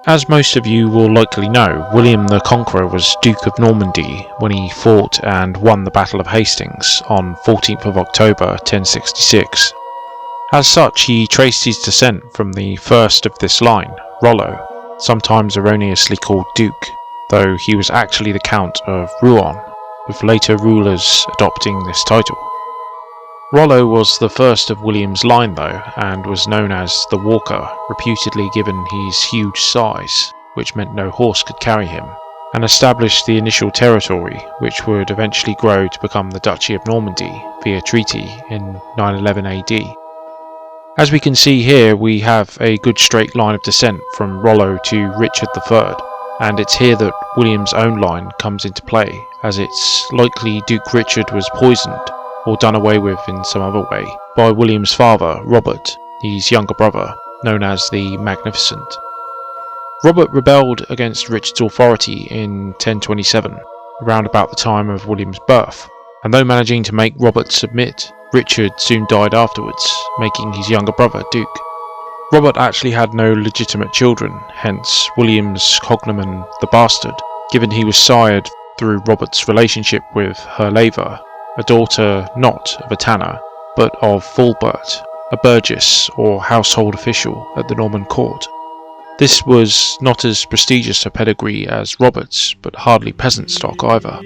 As most of you will likely know, William the Conqueror was Duke of Normandy when he fought and won the Battle of Hastings on 14th of October 1066. As such, he traced his descent from the first of this line, Rollo, sometimes erroneously called Duke, though he was actually the Count of Rouen, with later rulers adopting this title. Rollo was the first of William's line though, and was known as the Walker, reputedly given his huge size, which meant no horse could carry him, and established the initial territory, which would eventually grow to become the Duchy of Normandy via treaty in 911 AD. As we can see here, we have a good straight line of descent from Rollo to Richard III, and it's here that William's own line comes into play, as it's likely Duke Richard was poisoned or done away with in some other way by William's father, Robert, his younger brother, known as the Magnificent. Robert rebelled against Richard's authority in 1027, around about the time of William's birth, and though managing to make Robert submit, Richard soon died afterwards, making his younger brother Duke. Robert actually had no legitimate children, hence William's cognomen the Bastard, given he was sired through Robert's relationship with Herleva, a daughter not of a tanner, but of Fulbert, a burgess or household official at the Norman court. This was not as prestigious a pedigree as Robert's, but hardly peasant stock either.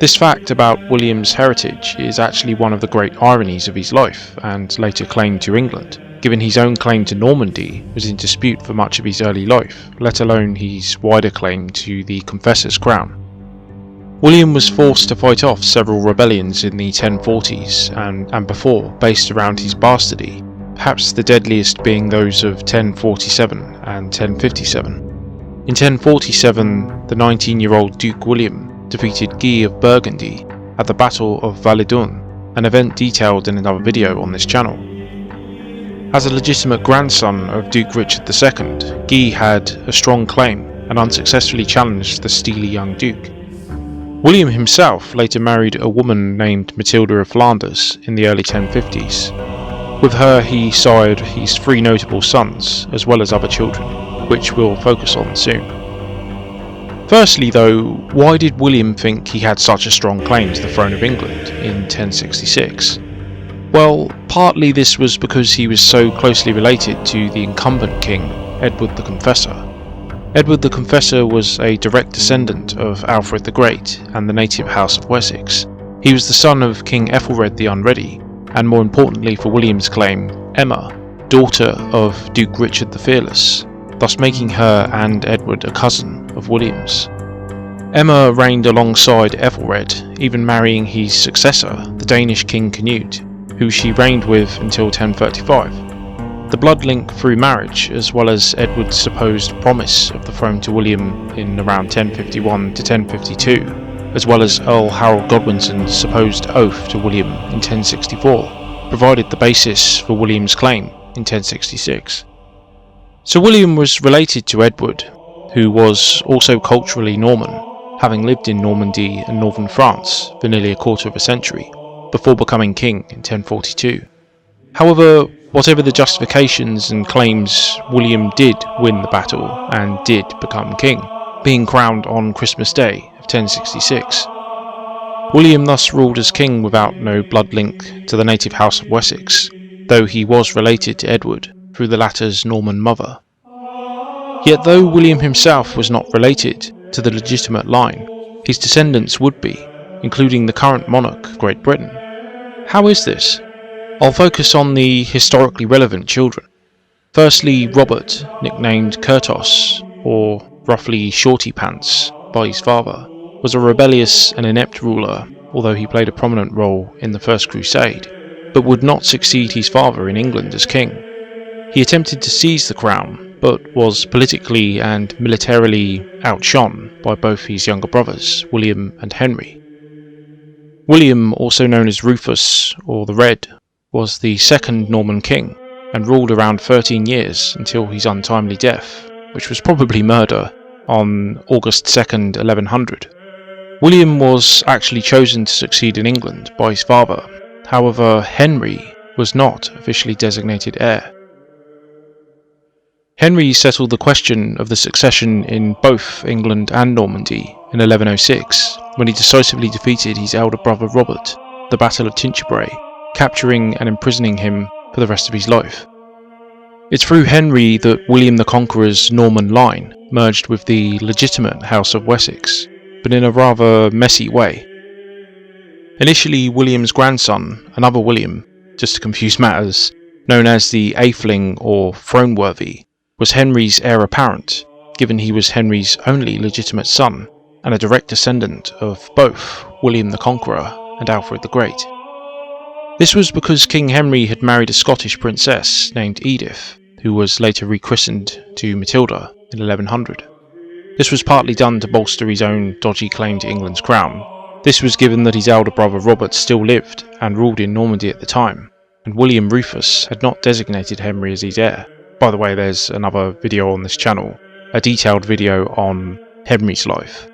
This fact about William's heritage is actually one of the great ironies of his life and later claim to England, given his own claim to Normandy was in dispute for much of his early life, let alone his wider claim to the Confessor's crown. William was forced to fight off several rebellions in the 1040s and before based around his bastardy, perhaps the deadliest being those of 1047 and 1057. In 1047, the 19-year-old Duke William defeated Guy of Burgundy at the Battle of Validun, an event detailed in another video on this channel. As a legitimate grandson of Duke Richard II, Guy had a strong claim and unsuccessfully challenged the steely young Duke. William himself later married a woman named Matilda of Flanders in the early 1050s. With her he sired his 3 notable sons, as well as other children, which we'll focus on soon. Firstly though, why did William think he had such a strong claim to the throne of England in 1066? Well, partly this was because he was so closely related to the incumbent king, Edward the Confessor. Edward the Confessor was a direct descendant of Alfred the Great and the native House of Wessex. He was the son of King Ethelred the Unready, and more importantly for William's claim, Emma, daughter of Duke Richard the Fearless, thus making her and Edward a cousin of William's. Emma reigned alongside Ethelred, even marrying his successor, the Danish King Canute, who she reigned with until 1035. The blood link through marriage, as well as Edward's supposed promise of the throne to William in around 1051 to 1052, as well as Earl Harold Godwinson's supposed oath to William in 1064, provided the basis for William's claim in 1066. So William was related to Edward, who was also culturally Norman, having lived in Normandy and northern France for nearly a quarter of a century, before becoming king in 1042. However, whatever the justifications and claims, William did win the battle and did become king, being crowned on Christmas Day of 1066. William thus ruled as king without no blood link to the native House of Wessex, though he was related to Edward through the latter's Norman mother. Yet though William himself was not related to the legitimate line, his descendants would be, including the current monarch of Great Britain. How is this? I'll focus on the historically relevant children. Firstly, Robert, nicknamed Curtos, or roughly Shorty Pants, by his father, was a rebellious and inept ruler, although he played a prominent role in the First Crusade, but would not succeed his father in England as king. He attempted to seize the crown, but was politically and militarily outshone by both his younger brothers, William and Henry. William, also known as Rufus, or the Red, was the second Norman king, and ruled around 13 years until his untimely death, which was probably murder, on August 2nd, 1100. William was actually chosen to succeed in England by his father, however Henry was not officially designated heir. Henry settled the question of the succession in both England and Normandy in 1106, when he decisively defeated his elder brother Robert at the Battle of Tinchebray, capturing and imprisoning him for the rest of his life. It's through Henry that William the Conqueror's Norman line merged with the legitimate House of Wessex, but in a rather messy way. Initially, William's grandson, another William, just to confuse matters, known as the Atheling or Throneworthy, was Henry's heir apparent, given he was Henry's only legitimate son and a direct descendant of both William the Conqueror and Alfred the Great. This was because King Henry had married a Scottish princess named Edith, who was later rechristened to Matilda in 1100. This was partly done to bolster his own dodgy claim to England's crown. This was given that his elder brother Robert still lived and ruled in Normandy at the time, and William Rufus had not designated Henry as his heir. By the way, there's another video on this channel, a detailed video on Henry's life.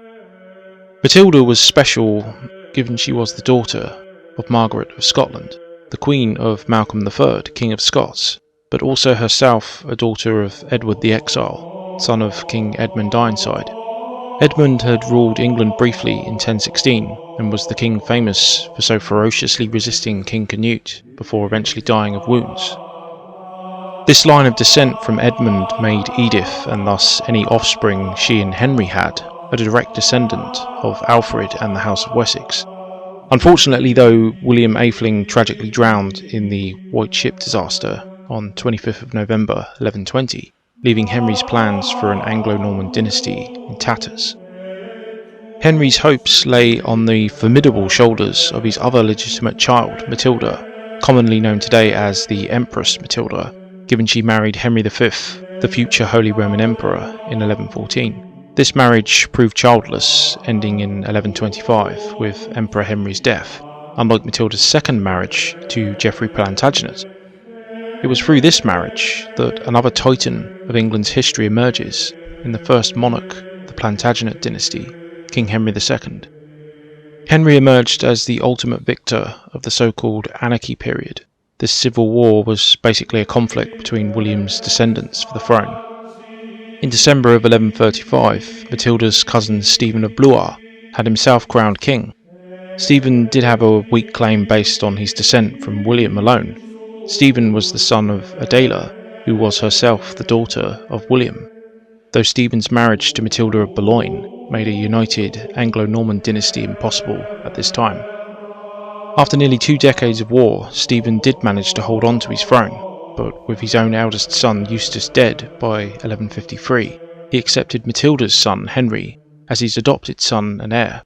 Matilda was special given she was the daughter of Margaret of Scotland, the Queen of Malcolm III, King of Scots, but also herself a daughter of Edward the Exile, son of King Edmund Ironside. Edmund had ruled England briefly in 1016 and was the king famous for so ferociously resisting King Canute before eventually dying of wounds. This line of descent from Edmund made Edith, and thus any offspring she and Henry had, a direct descendant of Alfred and the House of Wessex. Unfortunately though, William Atheling tragically drowned in the White Ship disaster on 25th of November 1120, leaving Henry's plans for an Anglo-Norman dynasty in tatters. Henry's hopes lay on the formidable shoulders of his other legitimate child, Matilda, commonly known today as the Empress Matilda, given she married Henry V, the future Holy Roman Emperor, in 1114. This marriage proved childless, ending in 1125 with Emperor Henry's death, unlike Matilda's second marriage to Geoffrey Plantagenet. It was through this marriage that another titan of England's history emerges in the first monarch of the Plantagenet dynasty, King Henry II. Henry emerged as the ultimate victor of the so-called Anarchy period. This civil war was basically a conflict between William's descendants for the throne. In December of 1135, Matilda's cousin Stephen of Blois had himself crowned king. Stephen did have a weak claim based on his descent from William alone. Stephen was the son of Adela, who was herself the daughter of William, though Stephen's marriage to Matilda of Boulogne made a united Anglo-Norman dynasty impossible at this time. After nearly 2 decades of war, Stephen did manage to hold on to his throne, but with his own eldest son Eustace dead by 1153, he accepted Matilda's son Henry as his adopted son and heir.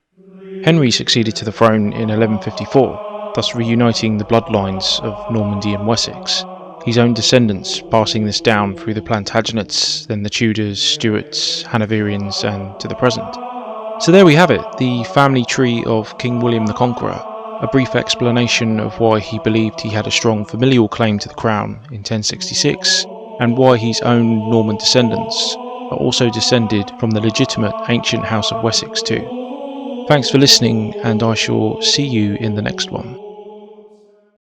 Henry succeeded to the throne in 1154, thus reuniting the bloodlines of Normandy and Wessex, his own descendants passing this down through the Plantagenets, then the Tudors, Stuarts, Hanoverians, and to the present. So there we have it, the family tree of King William the Conqueror, a brief explanation of why he believed he had a strong familial claim to the crown in 1066, and why his own Norman descendants are also descended from the legitimate ancient House of Wessex too. Thanks for listening, and I shall see you in the next one.